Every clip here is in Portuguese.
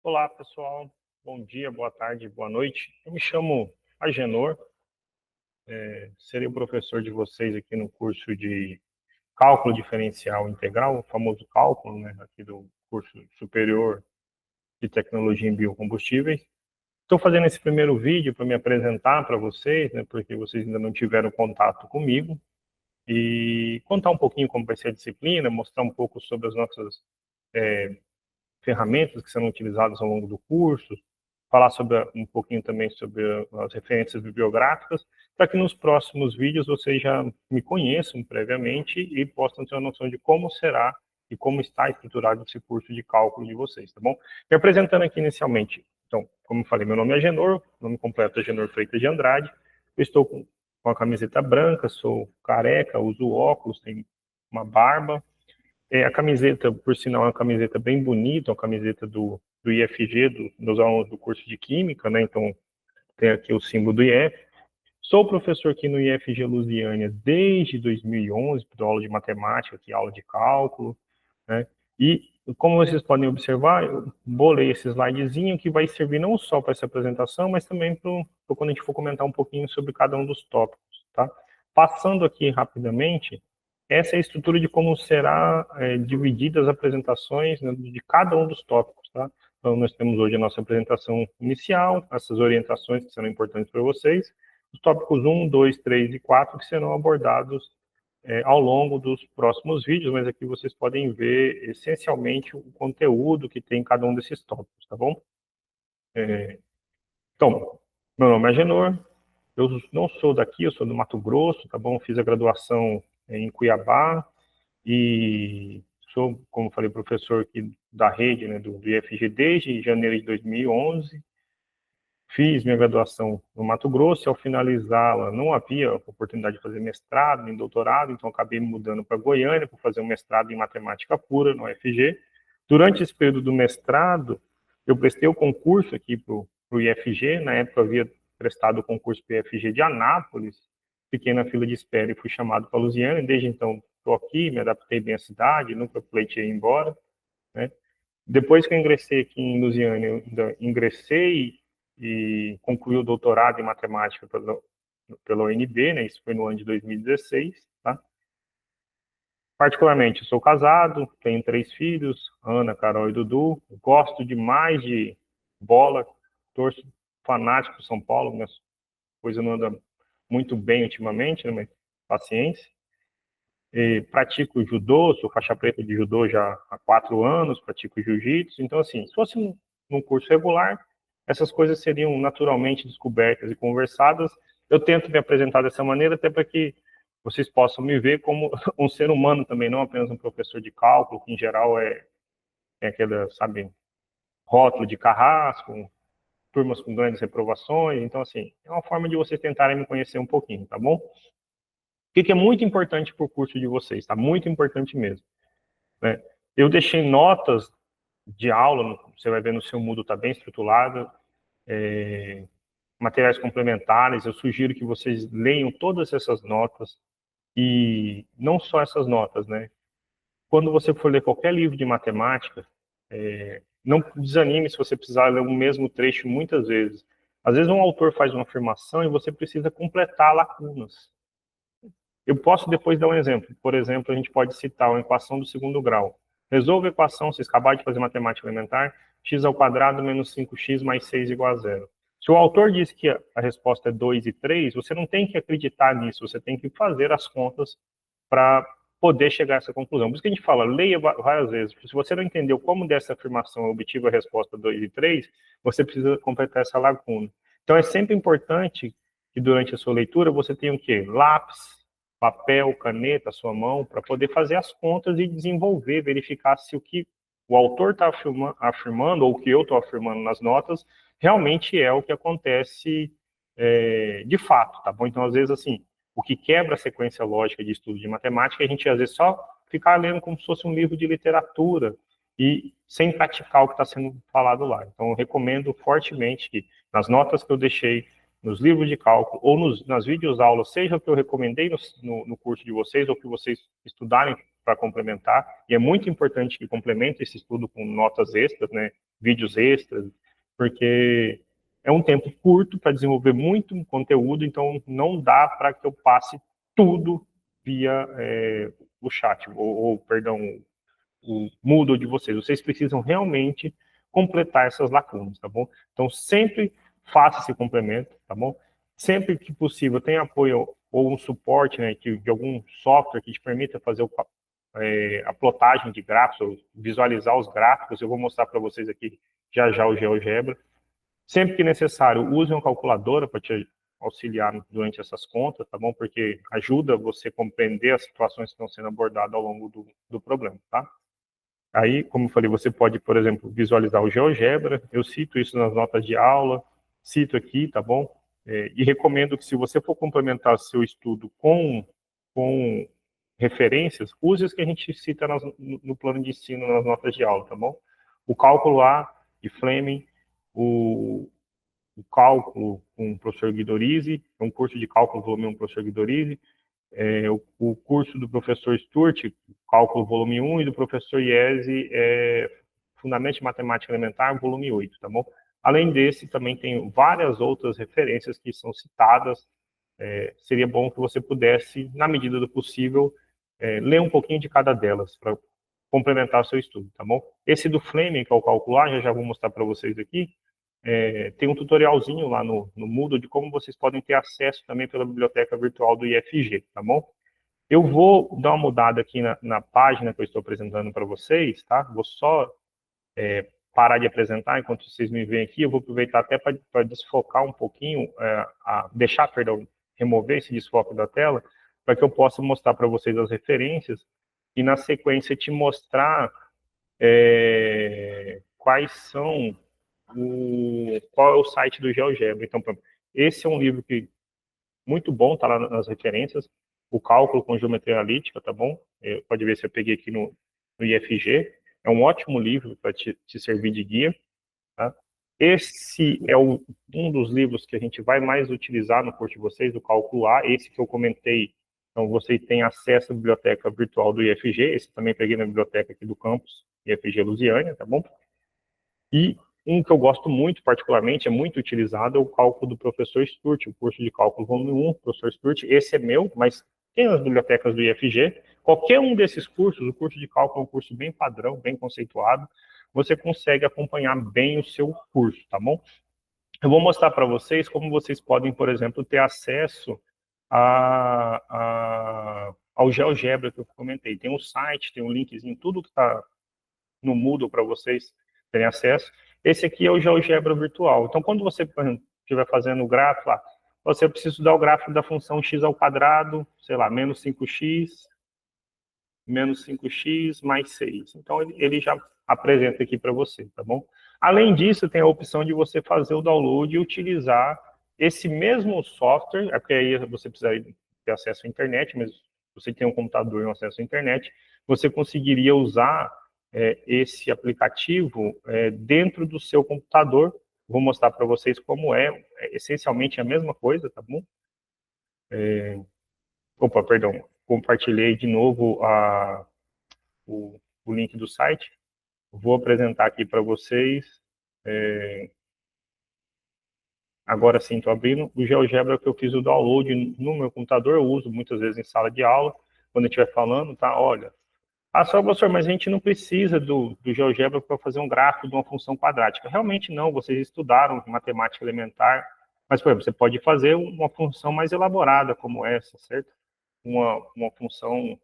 Olá, pessoal. Bom dia, boa tarde, boa noite. Eu me chamo Agenor, serei o professor de vocês aqui no curso de Cálculo Diferencial Integral, o famoso cálculo, né, aqui do curso superior de Tecnologia em Biocombustíveis. Estou fazendo esse primeiro vídeo para me apresentar para vocês, né, porque vocês ainda não tiveram contato comigo, e contar um pouquinho como vai ser a disciplina, mostrar um pouco sobre as nossas ferramentas que serão utilizadas ao longo do curso, falar um pouquinho também sobre as referências bibliográficas, para que nos próximos vídeos vocês já me conheçam previamente e possam ter uma noção de como será e como está estruturado esse curso de cálculo de vocês, tá bom? Me apresentando aqui inicialmente, então, como eu falei, meu nome é Agenor, nome completo é Agenor Freitas de Andrade, eu estou com a camiseta branca, sou careca, uso óculos, tenho uma barba. A camiseta, por sinal, é uma camiseta bem bonita, uma camiseta do IFG, dos alunos do curso de Química, né? Então, tem aqui o símbolo do IF. Sou professor aqui no IFG Lusiânia desde 2011, dou aula de matemática, aqui, aula de cálculo, né? E, como vocês podem observar, eu bolei esse slidezinho que vai servir não só para essa apresentação, mas também para quando a gente for comentar um pouquinho sobre cada um dos tópicos, tá? Passando aqui rapidamente, essa é a estrutura de como será dividida as apresentações, né, de cada um dos tópicos, tá? Então, nós temos hoje a nossa apresentação inicial, essas orientações que serão importantes para vocês, os tópicos 1, 2, 3 e 4 que serão abordados ao longo dos próximos vídeos, mas aqui vocês podem ver essencialmente o conteúdo que tem em cada um desses tópicos, tá bom? Então, meu nome é Agenor, eu não sou daqui, eu sou do Mato Grosso, tá bom? Fiz a graduação em Cuiabá e sou, como falei, professor aqui da rede, né, do IFG desde janeiro de 2011. Fiz minha graduação no Mato Grosso, e ao finalizá-la não havia oportunidade de fazer mestrado nem doutorado, então acabei me mudando para Goiânia para fazer um mestrado em matemática pura no UFG. Durante esse período do mestrado, eu prestei o concurso aqui para o IFG, na época eu havia prestado o concurso para o IFG de Anápolis, fiquei na fila de espera e fui chamado para Lusiânia, desde então estou aqui, me adaptei bem à cidade, nunca pleitei ir embora, né? Depois que eu ingressei aqui em Lusiânia, eu ainda ingressei e concluí o doutorado em matemática pela UNB, né? Isso foi no ano de 2016, tá? Particularmente, eu sou casado, tenho 3 filhos, Ana, Carol e Dudu. Gosto demais de bola, torço fanático por São Paulo, minha coisa não anda muito bem ultimamente, né? Mas paciência. Pratico judô, sou faixa preta de judô já há 4 anos, pratico jiu-jitsu. Então, assim, se fosse num curso regular, essas coisas seriam naturalmente descobertas e conversadas. Eu tento me apresentar dessa maneira, até para que vocês possam me ver como um ser humano também, não apenas um professor de cálculo, que em geral é aquele, sabe, rótulo de carrasco, turmas com grandes reprovações. Então, assim, é uma forma de vocês tentarem me conhecer um pouquinho, tá bom? O que é muito importante para o curso de vocês, tá? Muito importante mesmo, né? Eu deixei notas de aula, você vai ver no seu Moodle, está bem estruturado, materiais complementares, eu sugiro que vocês leiam todas essas notas, e não só essas notas, né? Quando você for ler qualquer livro de matemática, não desanime se você precisar ler o mesmo trecho muitas vezes. Às vezes um autor faz uma afirmação e você precisa completar lacunas. Eu posso depois dar um exemplo. Por exemplo, a gente pode citar uma equação do segundo grau. Resolva a equação, vocês acabaram de fazer matemática elementar, x² menos 5x mais 6 igual a 0. Se o autor diz que a resposta é 2 e 3, você não tem que acreditar nisso, você tem que fazer as contas para poder chegar a essa conclusão. Por isso que a gente fala, leia várias vezes. Se você não entendeu como dessa afirmação eu obtive a resposta 2 e 3, você precisa completar essa lacuna. Então é sempre importante que durante a sua leitura você tenha o quê? Lápis, papel, caneta, sua mão, para poder fazer as contas e desenvolver, verificar se o que o autor está afirmando ou o que eu estou afirmando nas notas realmente é o que acontece de fato, tá bom? Então, às vezes, assim, o que quebra a sequência lógica de estudo de matemática é a gente, às vezes, só ficar lendo como se fosse um livro de literatura e sem praticar o que está sendo falado lá. Então, eu recomendo fortemente que nas notas que eu deixei nos livros de cálculo ou nas videoaulas, seja o que eu recomendei no curso de vocês ou que vocês estudarem para complementar, e é muito importante que complemente esse estudo com notas extras, né, vídeos extras, porque é um tempo curto para desenvolver muito conteúdo, então não dá para que eu passe tudo via o chat, perdão, o Moodle de vocês. Vocês precisam realmente completar essas lacunas, tá bom? Então, sempre faça esse complemento, tá bom? Sempre que possível, tenha apoio ou um suporte, né, de algum software que te permita fazer a plotagem de gráficos, ou visualizar os gráficos. Eu vou mostrar para vocês aqui já já o GeoGebra. Sempre que necessário, use uma calculadora para te auxiliar durante essas contas, tá bom? Porque ajuda você a compreender as situações que estão sendo abordadas ao longo do problema, tá? Aí, como eu falei, você pode, por exemplo, visualizar o GeoGebra. Eu cito isso nas notas de aula, cito aqui, tá bom? E recomendo que, se você for complementar seu estudo com referências, use as que a gente cita no plano de ensino, nas notas de aula, tá bom? O cálculo A de Fleming, o cálculo com o professor Guidorizi, é um curso de cálculo volume 1, professor Guidorizi, o curso do professor Sturt, cálculo volume 1, e do professor Iese, Fundamentos de Matemática Elementar, volume 8, tá bom? Além desse, também tem várias outras referências que são citadas. Seria bom que você pudesse, na medida do possível, ler um pouquinho de cada delas, para complementar o seu estudo, tá bom? Esse do Fleming, que é o cálculo A, já vou mostrar para vocês aqui. Tem um tutorialzinho lá no Moodle de como vocês podem ter acesso também pela biblioteca virtual do IFG, tá bom? Eu vou dar uma mudada aqui na página que eu estou apresentando para vocês, tá? Vou só parar de apresentar enquanto vocês me veem aqui. Eu vou aproveitar até para desfocar um pouquinho, remover esse desfoque da tela, para que eu possa mostrar para vocês as referências e, na sequência, te mostrar quais são qual é o site do GeoGebra. Então, esse é um livro que muito bom, tá lá nas referências, o cálculo com geometria analítica, tá bom? Pode ver se eu peguei aqui no IFG. É um ótimo livro para te servir de guia, tá? Esse é um dos livros que a gente vai mais utilizar no curso de vocês, o cálculo A, esse que eu comentei. Então, você tem acesso à biblioteca virtual do IFG, esse também peguei na biblioteca aqui do campus IFG Lusiânia, tá bom? E um que eu gosto muito, particularmente, é muito utilizado, é o cálculo do professor Sturt, o curso de cálculo volume 1, professor Sturt. Esse é meu, mas tem nas bibliotecas do IFG. Qualquer um desses cursos, o curso de cálculo é um curso bem padrão, bem conceituado, você consegue acompanhar bem o seu curso, tá bom? Eu vou mostrar para vocês como vocês podem, por exemplo, ter acesso ao GeoGebra que eu comentei. Tem um site, tem um linkzinho, tudo que está no Moodle para vocês terem acesso. Esse aqui é o GeoGebra virtual. Então, quando você, por exemplo, estiver fazendo o gráfico lá, você precisa estudar o gráfico da função x ao quadrado, sei lá, menos 5x mais 6. Então, ele já apresenta aqui para você, tá bom? Além disso, tem a opção de você fazer o download e utilizar esse mesmo software, porque aí você precisaria ter acesso à internet, mas você tem um computador e um acesso à internet, você conseguiria usar esse aplicativo dentro do seu computador. Vou mostrar para vocês como essencialmente a mesma coisa, tá bom? Opa, perdão, compartilhei de novo o link do site. Vou apresentar aqui para vocês. Agora sim, estou abrindo. O GeoGebra que eu fiz o download no meu computador, eu uso muitas vezes em sala de aula, quando eu estiver falando, tá? Olha, só, professor, mas a gente não precisa do GeoGebra para fazer um gráfico de uma função quadrática. Realmente não, vocês estudaram matemática elementar, mas, por exemplo, você pode fazer uma função mais elaborada como essa, certo? Uma função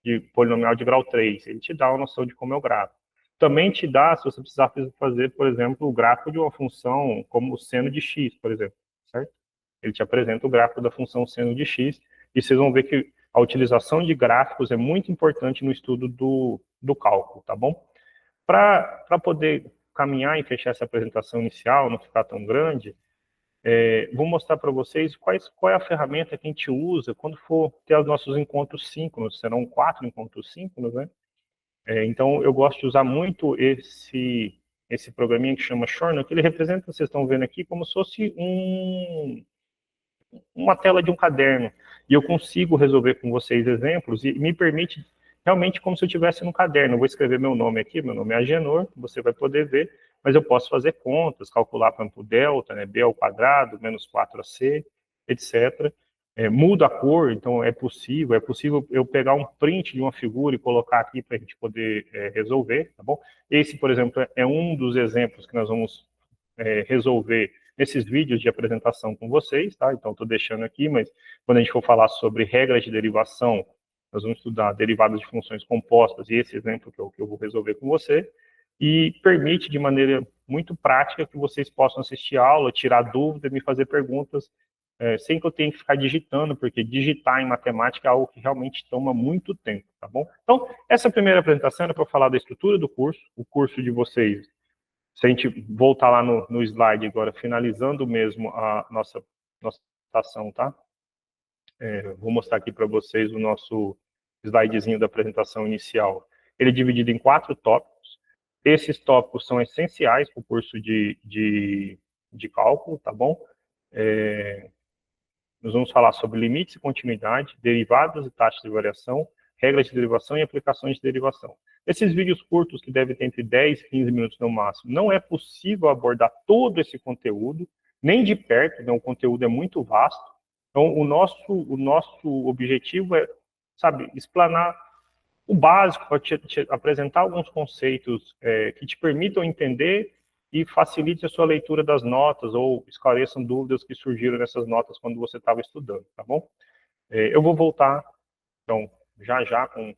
de polinomial de grau 3, ele te dá uma noção de como é o gráfico. Também te dá, se você precisar fazer, por exemplo, o gráfico de uma função como o seno de x, por exemplo, certo? Ele te apresenta o gráfico da função seno de x, e vocês vão ver que a utilização de gráficos é muito importante no estudo do cálculo, tá bom? Para poder caminhar e fechar essa apresentação inicial, não ficar tão grande, vou mostrar para vocês qual é a ferramenta que a gente usa quando for ter os nossos encontros síncronos. Serão 4 encontros síncronos, né? Então, eu gosto de usar muito esse programinha que chama Shorno, que ele representa, vocês estão vendo aqui, como se fosse uma tela de um caderno. E eu consigo resolver com vocês exemplos e me permite realmente como se eu estivesse no caderno. Eu vou escrever meu nome aqui, meu nome é Agenor, você vai poder ver, mas eu posso fazer contas, calcular campo delta, né, b ao quadrado, menos 4ac, etc. Muda a cor, então é possível eu pegar um print de uma figura e colocar aqui para a gente poder resolver, tá bom? Esse, por exemplo, é um dos exemplos que nós vamos resolver nesses vídeos de apresentação com vocês, tá? Então, estou deixando aqui, mas quando a gente for falar sobre regras de derivação, nós vamos estudar derivadas de funções compostas, e esse exemplo que eu vou resolver com você, e permite de maneira muito prática que vocês possam assistir a aula, tirar dúvida, me fazer perguntas, sem que eu tenha que ficar digitando, porque digitar em matemática é algo que realmente toma muito tempo, tá bom? Então, essa primeira apresentação era para falar da estrutura do curso, o curso de vocês. Se a gente voltar lá no slide agora, finalizando mesmo a nossa apresentação, tá? Vou mostrar aqui para vocês o nosso slidezinho da apresentação inicial. Ele é dividido em 4 tópicos. Esses tópicos são essenciais para o curso de cálculo, tá bom? Nós vamos falar sobre limites e continuidade, derivadas e taxas de variação, regras de derivação e aplicações de derivação. Esses vídeos curtos, que devem ter entre 10 e 15 minutos no máximo, não é possível abordar todo esse conteúdo, nem de perto, né? O conteúdo é muito vasto. Então, o nosso objetivo é, sabe, explanar o básico, para te apresentar alguns conceitos que te permitam entender e facilite a sua leitura das notas ou esclareçam dúvidas que surgiram nessas notas quando você estava estudando, tá bom? Eu vou voltar, então, já com o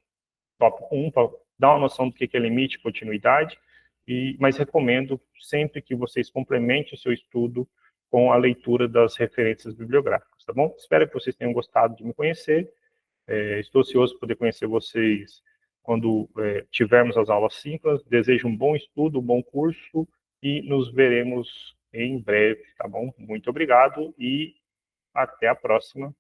tópico 1, para dar uma noção do que é limite e continuidade, mas recomendo sempre que vocês complementem o seu estudo com a leitura das referências bibliográficas, tá bom? Espero que vocês tenham gostado de me conhecer. Estou ansioso por poder conhecer vocês quando tivermos as aulas síncronas. Desejo um bom estudo, um bom curso e nos veremos em breve, tá bom? Muito obrigado e até a próxima.